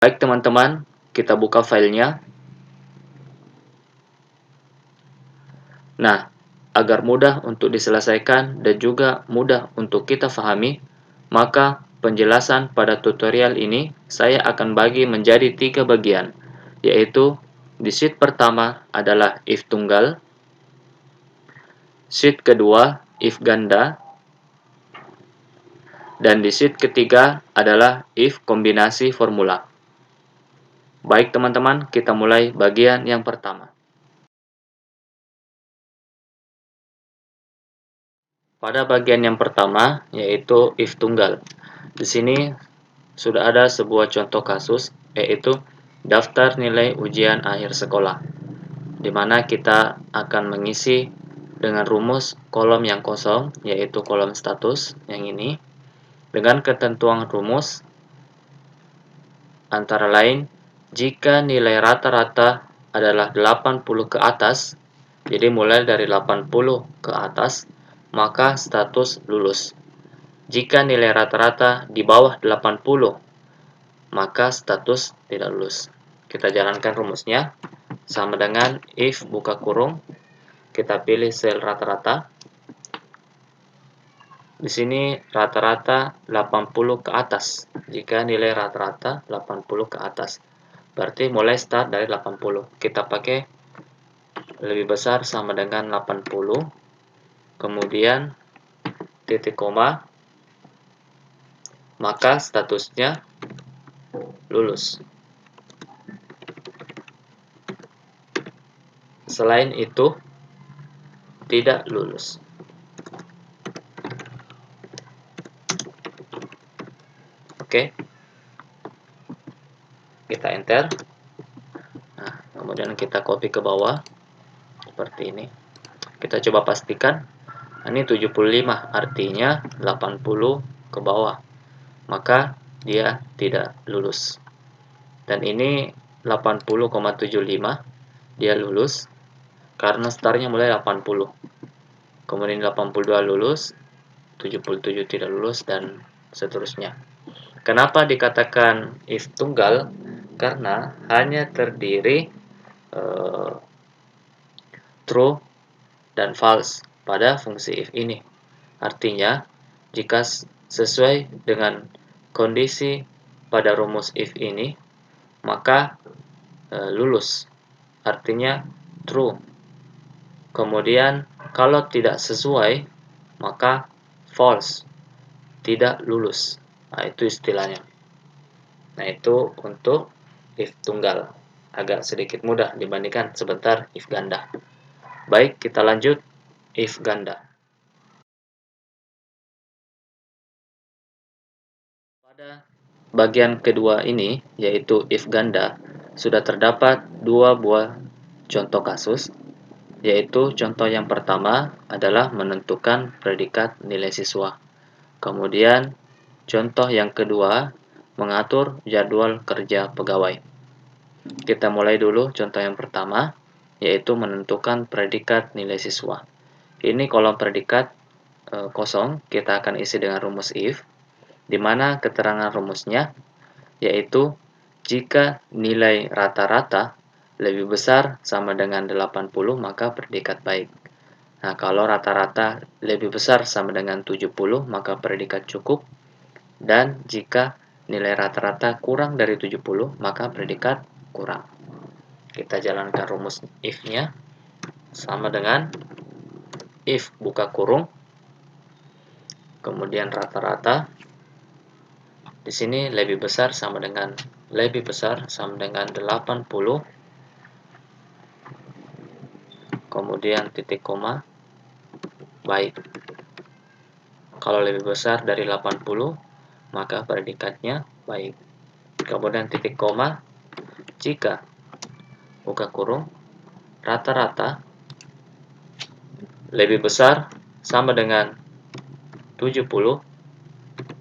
Baik teman-teman, kita buka filenya. Nah, agar mudah untuk diselesaikan dan juga mudah untuk kita pahami, maka penjelasan pada tutorial ini saya akan bagi menjadi 3 bagian, yaitu di sheet pertama adalah if tunggal, sheet kedua if ganda, dan di sheet ketiga adalah if kombinasi formula. Baik teman-teman, kita mulai bagian yang pertama. Pada bagian yang pertama, yaitu if tunggal. Di sini sudah ada sebuah contoh kasus, yaitu daftar nilai ujian akhir sekolah, di mana kita akan mengisi dengan rumus kolom yang kosong, yaitu kolom status yang ini, dengan ketentuan rumus antara lain jika nilai rata-rata adalah 80 ke atas, jadi mulai dari 80 ke atas, maka status lulus. Jika nilai rata-rata di bawah 80, maka status tidak lulus. Kita jalankan rumusnya, sama dengan if buka kurung, kita pilih sel rata-rata. Di sini rata-rata 80 ke atas. Jika nilai rata-rata 80 ke atas, berarti mulai start dari 80. Kita pakai lebih besar sama dengan 80, kemudian titik koma, maka statusnya lulus. Selain itu, tidak lulus. Oke, kita enter. Nah, kemudian kita copy ke bawah seperti ini. Kita coba pastikan. Ini 75, artinya 80 ke bawah, maka dia tidak lulus. Dan ini 80,75, dia lulus karena startnya mulai 80. Kemudian 82 lulus, 77 tidak lulus, dan seterusnya. Kenapa dikatakan if tunggal? Karena hanya terdiri true dan false pada fungsi if ini. Artinya, jika sesuai dengan kondisi pada rumus if ini, maka lulus, artinya true. Kemudian, kalau tidak sesuai, maka false, tidak lulus. Nah, itu istilahnya. Nah, itu untuk if tunggal. Agak sedikit mudah dibandingkan sebentar if ganda. Baik, kita lanjut if ganda. Pada bagian kedua ini, yaitu if ganda, sudah terdapat dua buah contoh kasus, yaitu contoh yang pertama adalah menentukan predikat nilai siswa. Kemudian, contoh yang kedua, mengatur jadwal kerja pegawai. Kita mulai dulu contoh yang pertama, yaitu menentukan predikat nilai siswa. Ini kolom predikat kosong, kita akan isi dengan rumus if, di mana keterangan rumusnya, yaitu jika nilai rata-rata lebih besar sama dengan 80, maka predikat baik. Nah, kalau rata-rata lebih besar sama dengan 70, maka predikat cukup. Dan jika nilai rata-rata kurang dari 70, maka predikat kurang. Kita jalankan rumus if-nya, sama dengan if buka kurung, kemudian rata-rata. Di sini lebih besar sama dengan 80, kemudian titik koma, baik. Kalau lebih besar dari 80, maka predikatnya baik. Kemudian titik koma, jika buka kurung, rata-rata lebih besar sama dengan 70,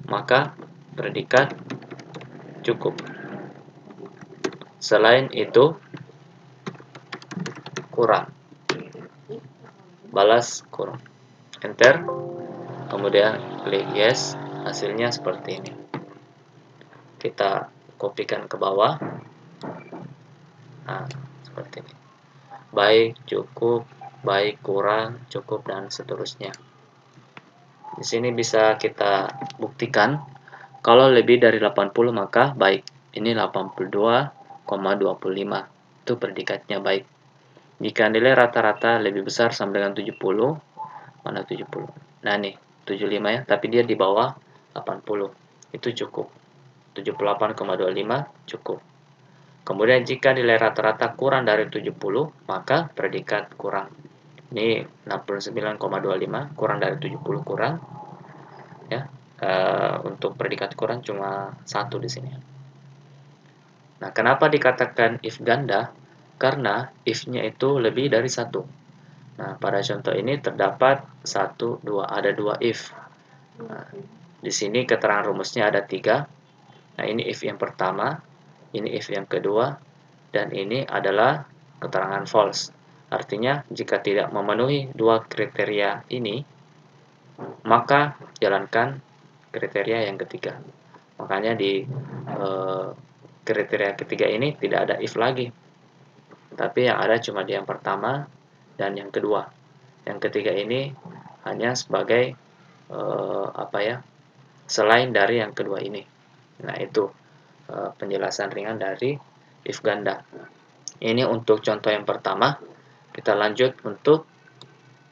maka predikat cukup. Selain itu, kurang. Balas kurung. Enter. Kemudian klik yes. Hasilnya seperti ini. Kita kopikan ke bawah. Nah, seperti ini. Baik, cukup, baik, kurang, cukup, dan seterusnya. Di sini bisa kita buktikan kalau lebih dari 80 maka baik. Ini 82,25. Itu predikatnya baik. Jika nilai rata-rata lebih besar sama dengan 70, mana 70? Nah, nih, 75 ya, tapi dia di bawah 80. Itu cukup. 78,25 cukup. Kemudian jika nilai rata-rata kurang dari 70, maka predikat kurang. Ini 69,25 kurang dari 70 kurang. Ya, untuk predikat kurang cuma satu di sini. Nah, kenapa dikatakan if ganda? Karena if-nya itu lebih dari satu. Nah, pada contoh ini terdapat ada dua if. Nah, di sini keterangan rumusnya ada 3. Nah, ini if yang pertama, ini if yang kedua, dan ini adalah keterangan false. Artinya, jika tidak memenuhi dua kriteria ini, maka jalankan kriteria yang ketiga. Makanya di kriteria ketiga ini tidak ada if lagi, tapi yang ada cuma di yang pertama dan yang kedua. Yang ketiga ini hanya sebagai selain dari yang kedua ini. Nah, itu penjelasan ringan dari if ganda. Ini untuk contoh yang pertama. Kita lanjut untuk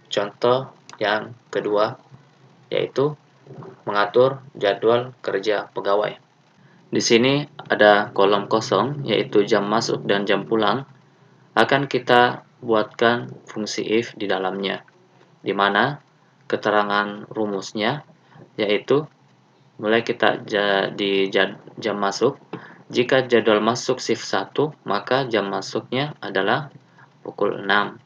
contoh yang kedua, yaitu mengatur jadwal kerja pegawai. Di sini ada kolom kosong, yaitu jam masuk dan jam pulang. Akan kita buatkan fungsi if di dalamnya, di mana keterangan rumusnya yaitu mulai kita di jam masuk. Jika jadwal masuk shift 1, maka jam masuknya adalah pukul 6.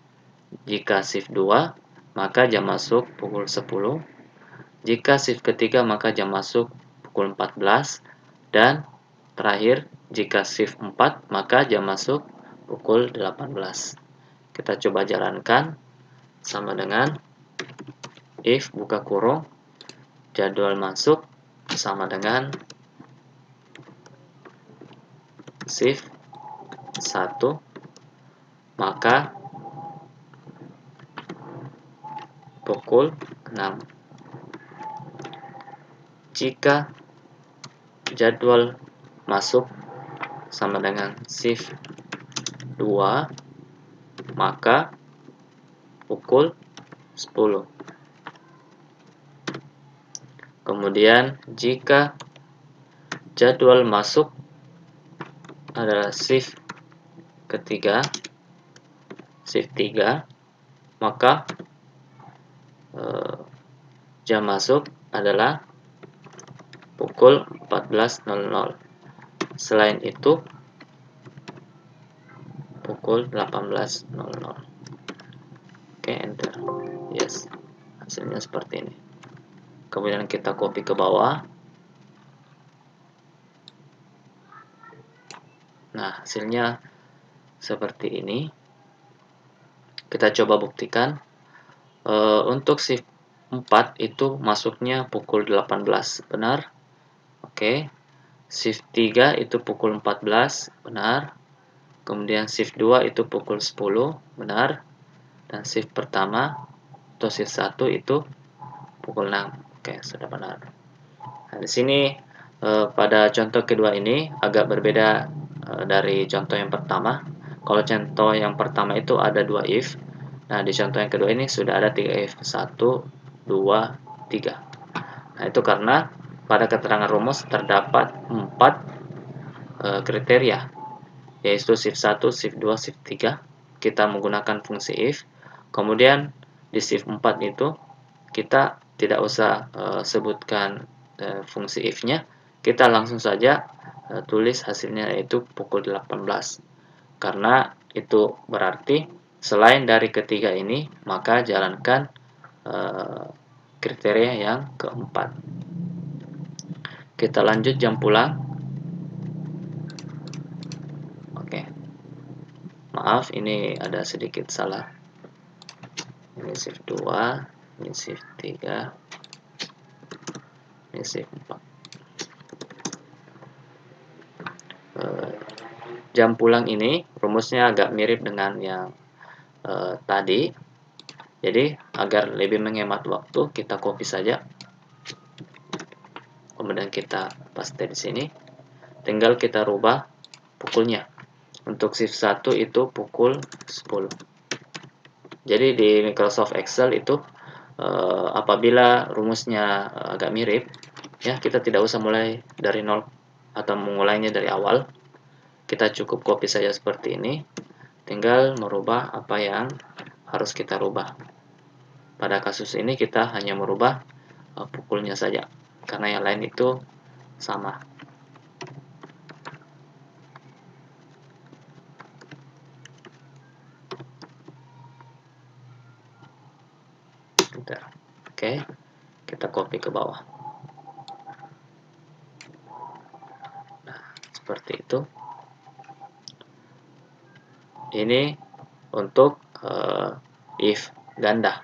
Jika shift 2, maka jam masuk pukul 10. Jika shift ketiga, maka jam masuk pukul 14. Dan terakhir, jika shift 4, maka jam masuk pukul 18. Kita coba jalankan sama dengan if buka kurung jadwal masuk sama dengan shift 1, maka pukul 6. Jika jadwal masuk sama dengan shift 2, maka pukul 10. Kemudian jika jadwal masuk adalah shift ketiga, shift 3, maka jam masuk adalah pukul 14.00. Selain itu pukul 18.00. Oke, enter. Yes, hasilnya seperti ini. Kemudian kita copy ke bawah. Nah, hasilnya seperti ini. Kita coba buktikan. Untuk shift 4 itu masuknya pukul 18, benar? Oke. Shift 3 itu pukul 14, benar. Kemudian shift 2 itu pukul 10, benar. Dan shift pertama atau shift 1 itu pukul 6. Oke, sudah benar. Nah, di sini pada contoh kedua ini agak berbeda dari contoh yang pertama. Kalau contoh yang pertama itu ada 2 if. Nah, di contoh yang kedua ini sudah ada 3 if. 1, 2, 3. Nah, itu karena pada keterangan rumus terdapat 4 kriteria, yaitu shift 1, shift 2, shift 3. Kita menggunakan fungsi if. Kemudian di shift 4 itu kita tidak usah sebutkan fungsi if-nya. Kita langsung saja tulis hasilnya, yaitu pukul 18. Karena itu berarti selain dari ketiga ini, maka jalankan kriteria yang keempat. Kita lanjut jam pulang. Oke. Maaf, ini ada sedikit salah. Ini shift 2, ini shift 3, ini shift 4. jam pulang ini rumusnya agak mirip dengan yang tadi. Jadi agar lebih menghemat waktu, kita copy saja, kemudian kita paste di sini. Tinggal kita rubah pukulnya. Untuk shift 1 itu pukul 10. Jadi di Microsoft Excel itu apabila rumusnya agak mirip, ya kita tidak usah mulai dari nol atau memulainya dari awal. Kita cukup copy saja seperti ini, tinggal merubah apa yang harus kita rubah. Pada kasus ini kita hanya merubah pukulnya saja, karena yang lain itu sama. Oke, kita copy ke bawah. Nah, seperti itu. Ini untuk if ganda.